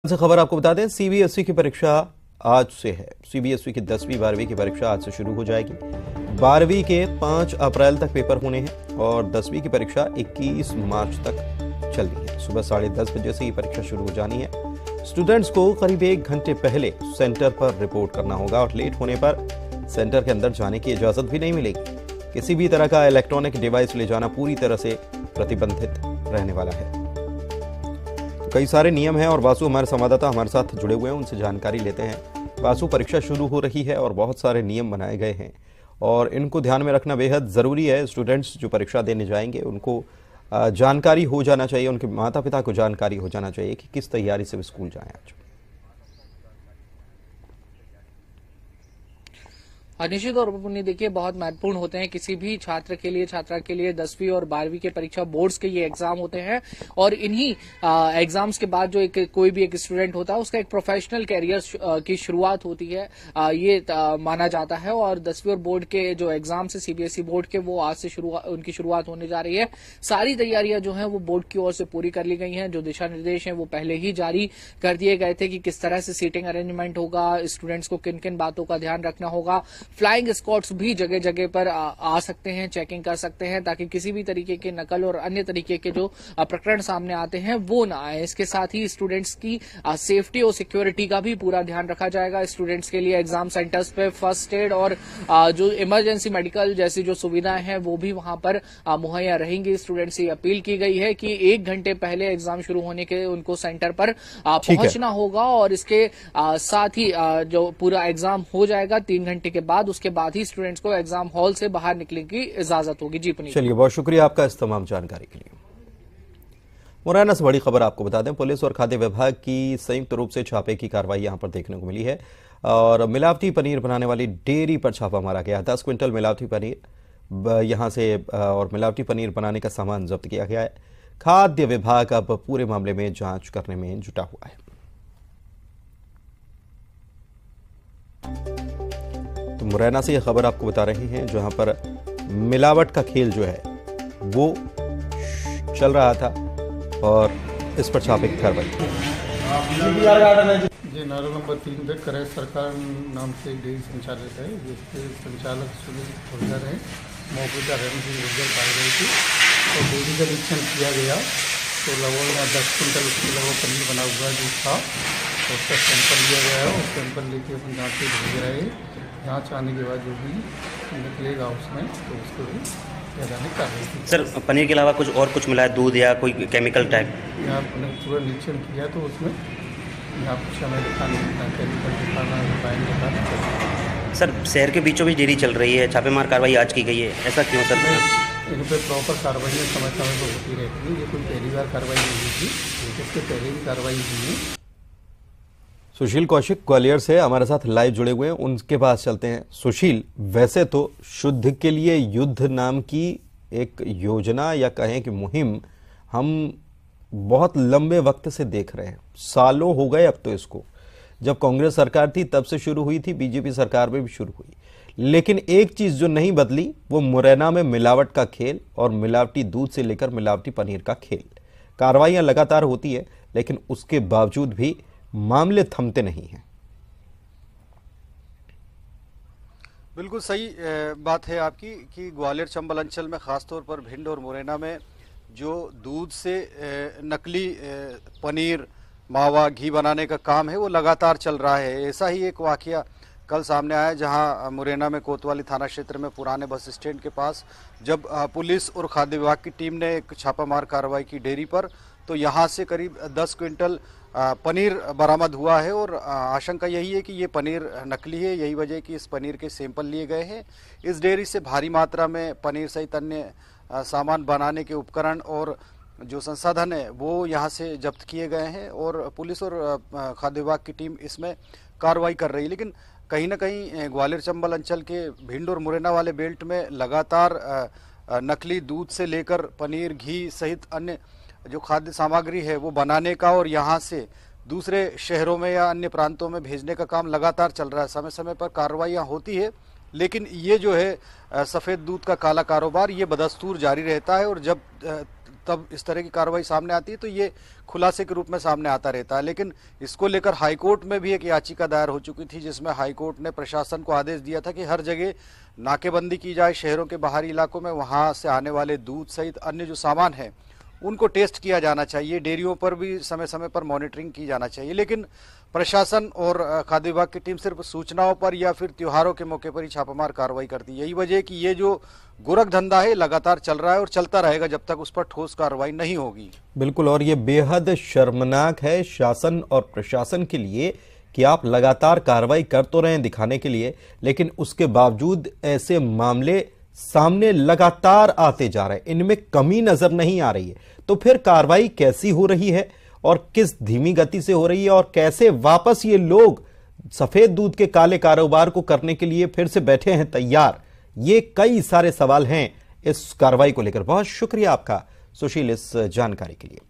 से खबर आपको बता दें, सीबीएसई की परीक्षा आज से है। सीबीएसई की 10वीं 12वीं की परीक्षा आज से शुरू हो जाएगी। 12वीं के 5 अप्रैल तक पेपर होने हैं और 10वीं की परीक्षा 21 मार्च तक चलनी है। सुबह 10:30 बजे से ये परीक्षा शुरू हो जानी है। स्टूडेंट्स को करीब 1 घंटे पहले सेंटर पर रिपोर्ट करना होगा और लेट होने पर सेंटर के अंदर जाने की इजाजत भी नहीं मिलेगी। किसी भी तरह का इलेक्ट्रॉनिक डिवाइस ले जाना पूरी तरह से प्रतिबंधित रहने वाला है। कई सारे नियम हैं और वासु हमारे संवाददाता हमारे साथ जुड़े हुए हैं, उनसे जानकारी लेते हैं। वासु, परीक्षा शुरू हो रही है और बहुत सारे नियम बनाए गए हैं और इनको ध्यान में रखना बेहद जरूरी है। स्टूडेंट्स जो परीक्षा देने जाएंगे उनको जानकारी हो जाना चाहिए, उनके माता पिता को जानकारी हो जाना चाहिए कि किस तैयारी से वे स्कूल जाएं आज। निश्चित तौर पर पुण्य देखिए बहुत महत्वपूर्ण होते हैं किसी भी छात्र के लिए, छात्रा के लिए। 10वीं और 12वीं के परीक्षा बोर्ड्स के ये एग्जाम होते हैं और इन्हीं एग्जाम्स के बाद जो कोई भी एक स्टूडेंट होता है उसका एक प्रोफेशनल कैरियर की शुरुआत होती है, ये माना जाता है। और 10वीं और बोर्ड के जो एग्जाम्स है सीबीएसई बोर्ड के, वो आज से उनकी शुरुआत होने जा रही है। सारी तैयारियां जो है वो बोर्ड की ओर से पूरी कर ली गई हैं। जो दिशा निर्देश है वो पहले ही जारी कर दिए गए थे कि किस तरह से सीटिंग अरेंजमेंट होगा, स्टूडेंट्स को किन किन बातों का ध्यान रखना होगा। फ्लाइंग स्क्वाड्स भी जगह जगह पर आ सकते हैं, चेकिंग कर सकते हैं ताकि किसी भी तरीके के नकल और अन्य तरीके के जो प्रकरण सामने आते हैं वो ना आए। इसके साथ ही स्टूडेंट्स की सेफ्टी और सिक्योरिटी का भी पूरा ध्यान रखा जाएगा। स्टूडेंट्स के लिए एग्जाम सेंटर्स पे फर्स्ट एड और जो इमरजेंसी मेडिकल जैसी जो सुविधाएं हैं वो भी वहां पर मुहैया रहेंगी। स्टूडेंट्स से अपील की गई है कि 1 घंटे पहले एग्जाम शुरू होने के उनको सेंटर पर पहुंचना होगा और इसके साथ ही जो पूरा एग्जाम हो जाएगा 3 घंटे के बाद, उसके बाद ही स्टूडेंट्स को एग्जाम हॉल से बाहर निकलने की इजाजत होगी। जी पुनीत। चलिए, बहुत शुक्रिया आपका इस तमाम जानकारी के लिए। मुरैना से बड़ी खबर आपको बता दें, पुलिस और खाद्य विभाग की संयुक्त रूप से छापे की कार्रवाई यहां पर देखने को मिली है और मिलावटी पनीर बनाने वाली डेयरी पर छापा मारा गया। 10 क्विंटल मिलावटी पनीर यहां से और मिलावटी पनीर बनाने का सामान जब्त किया गया है। खाद्य विभाग अब पूरे मामले में जांच करने में जुटा हुआ है। तो मुरैना से यह खबर आपको बता रहे हैं जहां पर मिलावट का खेल जो है वो चल रहा था और इस पर छापे की कार्रवाई। जी, नारो नंबर 3 पे करे सरकार नाम से एक डेयरी संचालित है, जिसके संचालक सुनील गुर्जर है। मौजूदा रेमसी गुर्जर पाई गई थी तो डेयरी का निरीक्षण किया गया तो लगभग 10 क्विंटल उसके लगभग पनीर बना हुआ जो था तो उसका सैंपल लिया गया है और सैंपल लेके अपन जाँच से भेज रहे हैं। जाँच आने के बाद जो भी निकलेगा उसमें तो उसको भी सर पनीर के अलावा कुछ और कुछ मिला है, दूध या कोई केमिकल टाइप? यहाँ पूरा निरीक्षण किया तो उसमें यहाँ कुछ हमें दिखाना केमिकल दिखाना रिफाइन दिखाना। सर शहर के बीचों बीच डेयरी चल रही है, छापेमार कार्रवाई आज की गई है, ऐसा क्यों सर? इन पर प्रॉपर कार्रवाई समय समय पर होती रहती है, ये कोई पहली बार कार्रवाई नहीं हुई थी, इससे पहले भी कार्रवाई हुई है। सुशील कौशिक ग्वालियर से हमारे साथ लाइव जुड़े हुए हैं, उनके पास चलते हैं। सुशील, वैसे तो शुद्ध के लिए युद्ध नाम की एक योजना या कहें कि मुहिम हम बहुत लंबे वक्त से देख रहे हैं, सालों हो गए अब तो इसको। जब कांग्रेस सरकार थी तब से शुरू हुई थी, बीजेपी सरकार में भी शुरू हुई, लेकिन एक चीज जो नहीं बदली वो मुरैना में मिलावट का खेल और मिलावटी दूध से लेकर मिलावटी पनीर का खेल। कार्रवाइयां लगातार होती है लेकिन उसके बावजूद भी मामले थमते नहीं हैं। बिल्कुल सही बात है आपकी कि ग्वालियर चंबल अंचल में खासतौर पर भिंड और मुरैना में जो दूध से नकली पनीर, मावा, घी बनाने का काम है वो लगातार चल रहा है। ऐसा ही एक वाकया कल सामने आया जहां मुरैना में कोतवाली थाना क्षेत्र में पुराने बस स्टैंड के पास जब पुलिस और खाद्य विभाग की टीम ने एक छापामार कार्रवाई की डेयरी पर, तो यहां से करीब 10 क्विंटल पनीर बरामद हुआ है और आशंका यही है कि ये पनीर नकली है। यही वजह कि इस पनीर के सैंपल लिए गए हैं। इस डेयरी से भारी मात्रा में पनीर सहित अन्य सामान बनाने के उपकरण और जो संसाधन है वो यहाँ से जब्त किए गए हैं और पुलिस और खाद्य विभाग की टीम इसमें कार्रवाई कर रही है। लेकिन कहीं ना कहीं ग्वालियर चंबल अंचल के भिंड और मुरैना वाले बेल्ट में लगातार नकली दूध से लेकर पनीर, घी सहित अन्य जो खाद्य सामग्री है वो बनाने का और यहाँ से दूसरे शहरों में या अन्य प्रांतों में भेजने का काम लगातार चल रहा है। समय समय पर कार्रवाइयाँ होती है लेकिन ये जो है सफ़ेद दूध का काला कारोबार ये बदस्तूर जारी रहता है और जब तब इस तरह की कार्रवाई सामने आती है, तो ये खुलासे के रूप में सामने आता रहता है। लेकिन इसको लेकर हाईकोर्ट में भी एक याचिका दायर हो चुकी थी, जिसमें हाईकोर्ट ने प्रशासन को आदेश दिया था कि हर जगह नाकेबंदी की जाए, शहरों के बाहरी इलाकों में वहां से आने वाले दूध सहित अन्य जो सामान है उनको टेस्ट किया जाना चाहिए, डेयरियों पर भी समय समय पर मॉनिटरिंग की जाना चाहिए। लेकिन प्रशासन और खाद्य विभाग की टीम सिर्फ सूचनाओं पर या फिर त्योहारों के मौके पर ही छापामार कार्रवाई करती है। यही वजह है कि ये जो गोरख धंधा है लगातार चल रहा है और चलता रहेगा जब तक उस पर ठोस कार्रवाई नहीं होगी। बिल्कुल, और ये बेहद शर्मनाक है शासन और प्रशासन के लिए कि आप लगातार कार्रवाई कर तो रहे हैं दिखाने के लिए, लेकिन उसके बावजूद ऐसे मामले सामने लगातार आते जा रहे हैं, इनमें कमी नजर नहीं आ रही है। तो फिर कार्रवाई कैसी हो रही है और किस धीमी गति से हो रही है, और कैसे वापस ये लोग सफेद दूध के काले कारोबार को करने के लिए फिर से बैठे हैं तैयार? ये कई सारे सवाल हैं इस कार्रवाई को लेकर। बहुत शुक्रिया आपका सुशील इस जानकारी के लिए।